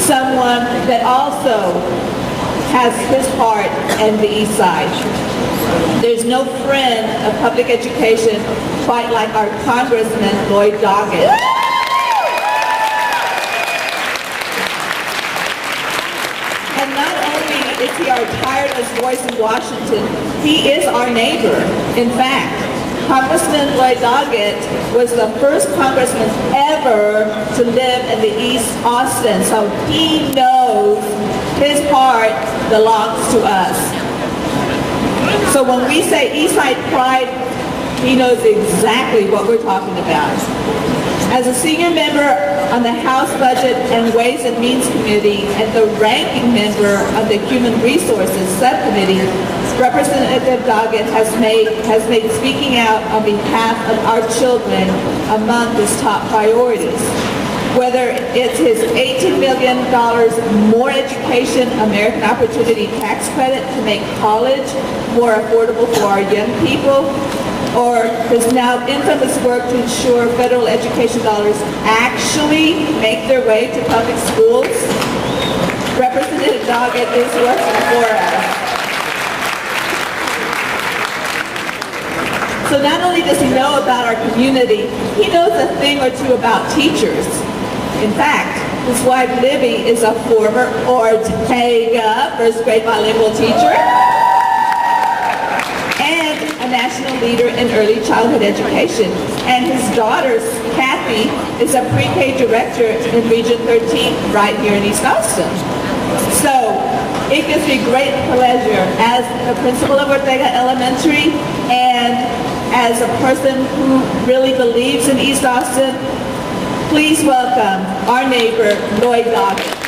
someone that also has his heart in the East Side. There's no friend of public education quite like our Congressman, Lloyd Doggett. And not only is he our tireless voice in Washington, he is our neighbor. In fact, Congressman Lloyd Doggett was the first congressman ever to live in the East Austin, so he knows his heart belongs to us. So when we say Eastside Pride, he knows exactly what we're talking about. As a senior member on the House Budget and Ways and Means Committee and the ranking member of the Human Resources Subcommittee, Representative Doggett has made speaking out on behalf of our children among his top priorities. Whether it's his $18 million more education American Opportunity Tax Credit to make college more affordable for our young people, or his now infamous work to ensure federal education dollars actually make their way to public schools, Representative Doggett is working for us. So not only does he know about our community, he knows a thing or two about teachers. In fact, his wife Libby is a former Ortega first grade bilingual teacher and a national leader in early childhood education. And his daughter, Kathy, is a pre-K director in Region 13 right here in East Austin. So it gives me great pleasure as the principal of Ortega Elementary and as a person who really believes in East Austin, please welcome our neighbor, Lloyd Doggett.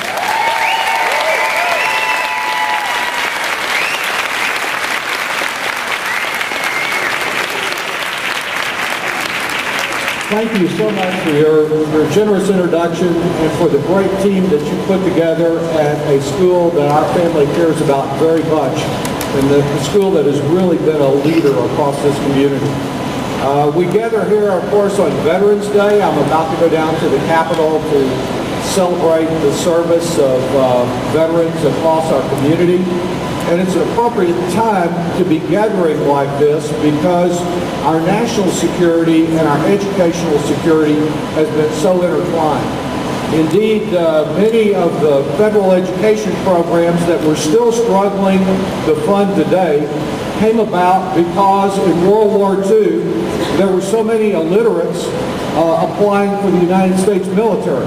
Thank you so much for your generous introduction and for the great team that you put together at a school that our family cares about very much, and the school that has really been a leader across this community. We gather here, of course, on Veterans Day. I'm about to go down to the Capitol to celebrate the service of veterans across our community. And it's an appropriate time to be gathering like this because our national security and our educational security has been so intertwined. Indeed, many of the federal education programs that we're still struggling to fund today came about because in World War II, there were so many illiterates applying for the United States military.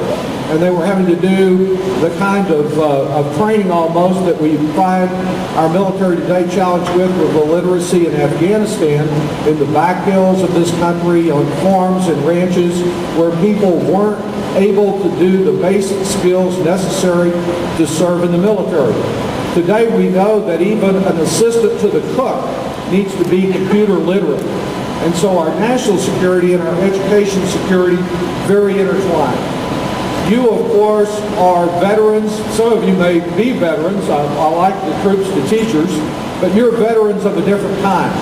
And they were having to do the kind of training almost that we find our military today challenged with illiteracy in Afghanistan, in the back hills of this country, on farms and ranches, where people weren't able to do the basic skills necessary to serve in the military. Today we know that even an assistant to the cook needs to be computer literate. And so our national security and our education security very intertwined. You, of course, are veterans. Some of you may be veterans. I like the troops to teachers, but you're veterans of a different kind.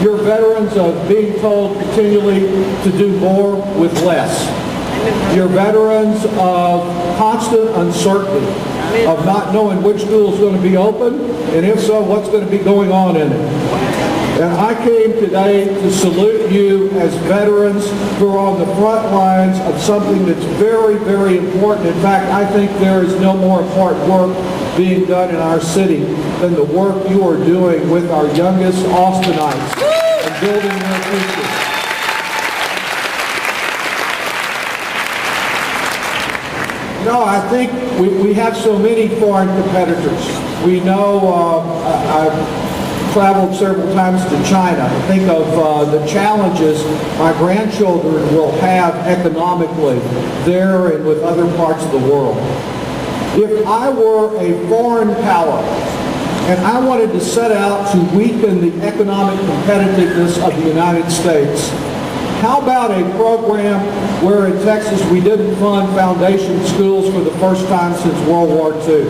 You're veterans of being told continually to do more with less. You're veterans of constant uncertainty, of not knowing which school is going to be open, and if so, what's going to be going on in it. And I came today to salute you as veterans who are on the front lines of something that's very, very important. In fact, I think there is no more important work being done in our city than the work you are doing with our youngest Austinites and building their future. No, I think we have so many foreign competitors. We know I've traveled several times to China. Think of the challenges my grandchildren will have economically there and with other parts of the world. If I were a foreign power and I wanted to set out to weaken the economic competitiveness of the United States, How about a program where in Texas we didn't fund foundation schools for the first time since World War II?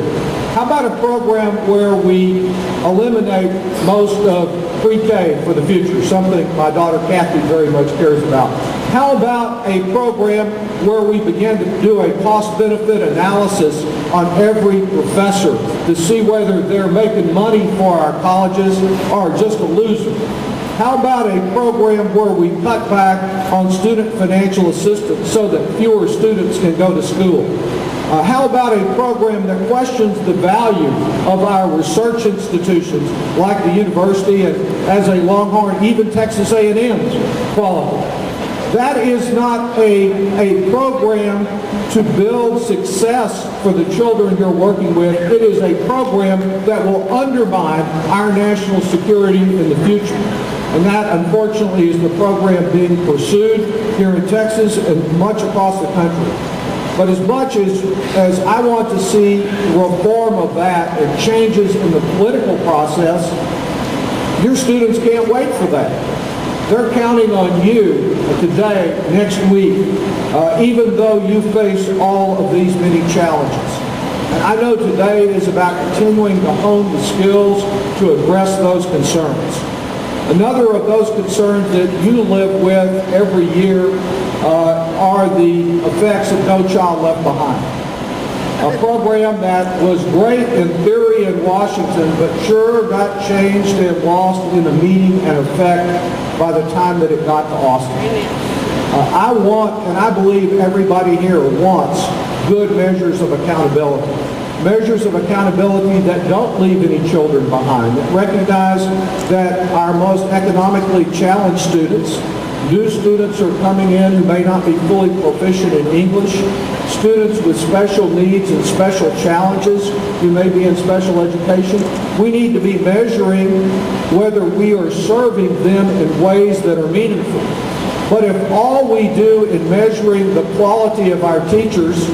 How about a program where we eliminate most of pre-K for the future, something my daughter Kathy very much cares about? How about a program where we begin to do a cost-benefit analysis on every professor to see whether they're making money for our colleges or just a loser? How about a program where we cut back on student financial assistance so that fewer students can go to school? How about a program that questions the value of our research institutions like the university and, as a Longhorn, even Texas A&M's quality? That is not a program to build success for the children you're working with. It is a program that will undermine our national security in the future. And that, unfortunately, is the program being pursued here in Texas and much across the country. But as much as I want to see reform of that and changes in the political process, your students can't wait for that. They're counting on you today, next week, even though you face all of these many challenges. And I know today is about continuing to hone the skills to address those concerns. Another of those concerns that you live with every year are the effects of No Child Left Behind. A program that was great in theory in Washington, but sure got changed and lost in the meaning and effect by the time that it got to Austin. I want, and I believe everybody here wants, good measures of accountability. Measures of accountability that don't leave any children behind, that recognize that our most economically challenged students, new students are coming in who may not be fully proficient in English, students with special needs and special challenges who may be in special education. We need to be measuring whether we are serving them in ways that are meaningful. But if all we do in measuring the quality of our teachers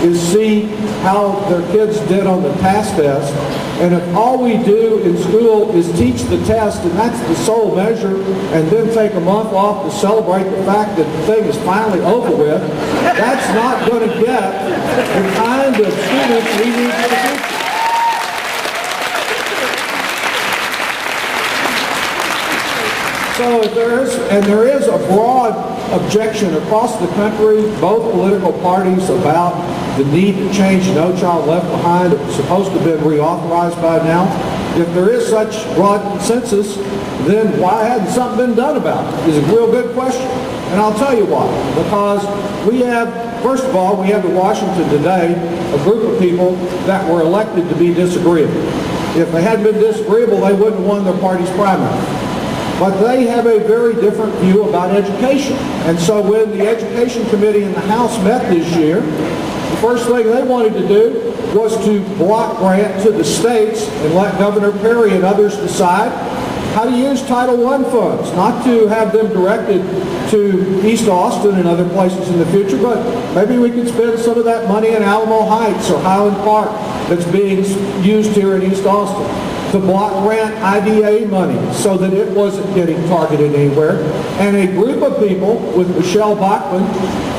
is see how their kids did on the task test, and if all we do in school is teach the test, and that's the sole measure, and then take a month off to celebrate the fact that the thing is finally over with, that's not going to get the kind of students we need for the future. So there is a broad objection across the country, both political parties, about the need to change No Child Left Behind. It was supposed to have been reauthorized by now. If there is such broad consensus, then why hadn't something been done about it? Is a real good question. And I'll tell you why. Because we have, first of all, we have in Washington today a group of people that were elected to be disagreeable. If they hadn't been disagreeable, they wouldn't have won their party's primary. But they have a very different view about education. And so when the Education Committee in the House met this year, the first thing they wanted to do was to block grant to the states and let Governor Perry and others decide how to use Title I funds, not to have them directed to East Austin and other places in the future, but maybe we could spend some of that money in Alamo Heights or Highland Park that's being used here in East Austin, to block grant IDA money so that it wasn't getting targeted anywhere. And a group of people with Michelle Bachmann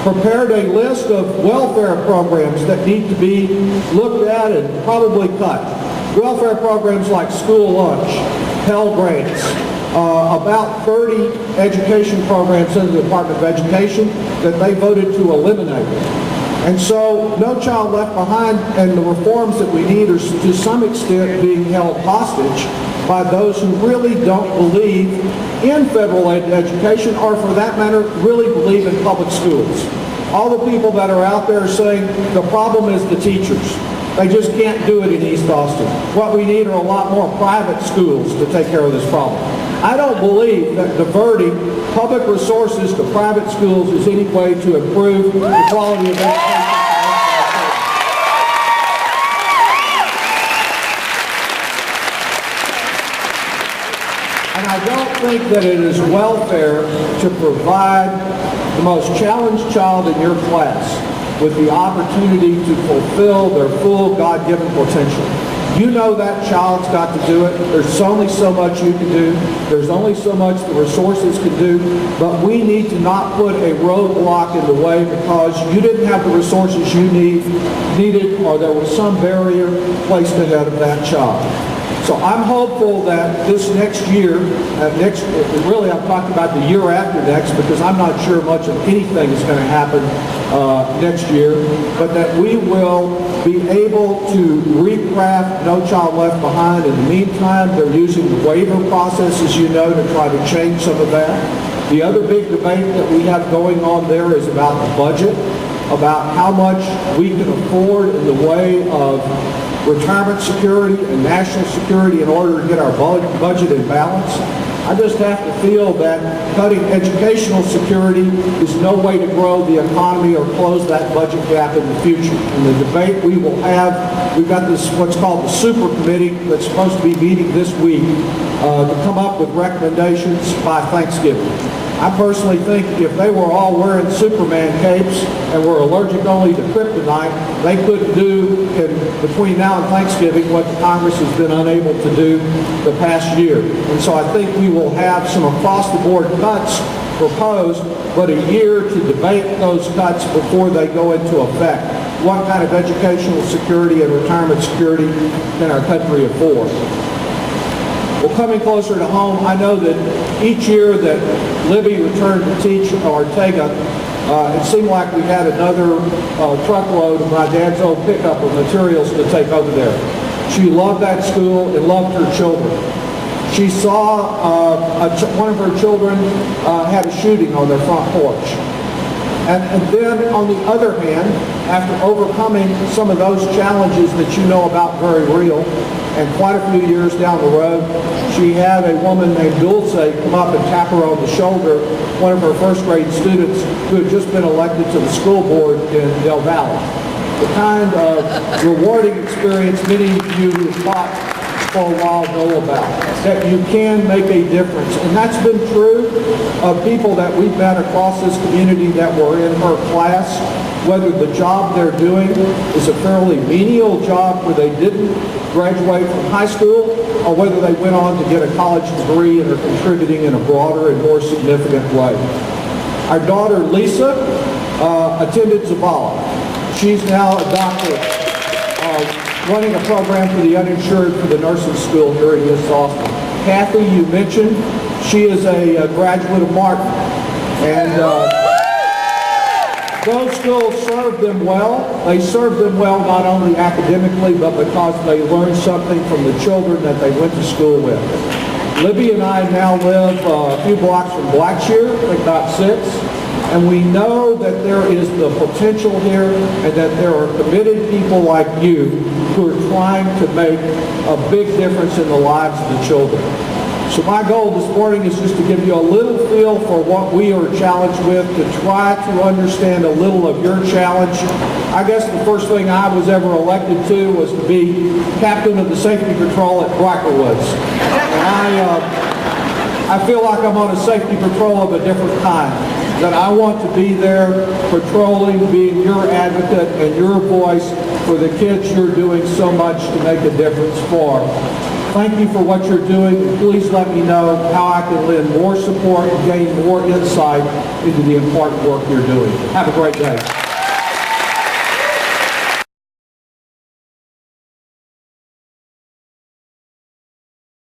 prepared a list of welfare programs that need to be looked at and probably cut. Welfare programs like school lunch, Pell Grants, about 30 education programs in the Department of Education that they voted to eliminate. And so No Child Left Behind and the reforms that we need are to some extent being held hostage by those who really don't believe in federal aid to education, or for that matter, really believe in public schools. All the people that are out there are saying the problem is the teachers. They just can't do it in East Austin. What we need are a lot more private schools to take care of this problem. I don't believe that diverting public resources to private schools is any way to improve the quality of education. And I don't think that it is welfare to provide the most challenged child in your class with the opportunity to fulfill their full God-given potential. You know that child's got to do it. There's only so much you can do. There's only so much the resources can do. But we need to not put a roadblock in the way because you didn't have the resources you needed, or there was some barrier placed ahead of that child. So I'm hopeful that this next year, really I'm talking about the year after next because I'm not sure much of anything is going to happen next year, but that we will be able to recraft No Child Left Behind. In the meantime, they're using the waiver process, as you know, to try to change some of that. The other big debate that we have going on there is about the budget, about how much we can afford in the way of retirement security and national security in order to get our budget in balance. I just have to feel that cutting educational security is no way to grow the economy or close that budget gap in the future. In the debate we will have, we've got this what's called the super committee that's supposed to be meeting this week to come up with recommendations by Thanksgiving. I personally think if they were all wearing Superman capes and were allergic only to kryptonite, they couldn't do between now and Thanksgiving what the Congress has been unable to do the past year. And so I think we will have some across-the-board cuts proposed, but a year to debate those cuts before they go into effect. What kind of educational security and retirement security can our country afford? Well, coming closer to home, I know that each year that Libby returned to teach at Ortega, it seemed like we had another truckload of my dad's old pickup of materials to take over there. She loved that school and loved her children. She saw one of her children had a shooting on their front porch. And then, on the other hand, after overcoming some of those challenges that you know about very real, and quite a few years down the road, she had a woman named Dulce come up and tap her on the shoulder, one of her first grade students who had just been elected to the school board in Del Valle. The kind of rewarding experience many of you who have taught for a while know about, that you can make a difference. And that's been true of people that we've met across this community that were in her class, whether the job they're doing is a fairly menial job where they didn't graduate from high school, or whether they went on to get a college degree and are contributing in a broader and more significant way. Our daughter Lisa attended Zavala. She's now a doctor running a program for the uninsured for the nursing school here in East Austin. Kathy, you mentioned, she is a graduate of Martin. And those schools served them well. They served them well not only academically, but because they learned something from the children that they went to school with. Libby and I now live a few blocks from Blackshear, I think about 6. And we know that there is the potential here and that there are committed people like you who are trying to make a big difference in the lives of the children. So my goal this morning is just to give you a little feel for what we are challenged with, to try to understand a little of your challenge. I guess the first thing I was ever elected to was to be captain of the safety patrol at Brackerwoods. And I feel like I'm on a safety patrol of a different kind. That I want to be there patrolling, being your advocate and your voice for the kids you're doing so much to make a difference for. Thank you for what you're doing. Please let me know how I can lend more support and gain more insight into the important work you're doing. Have a great day.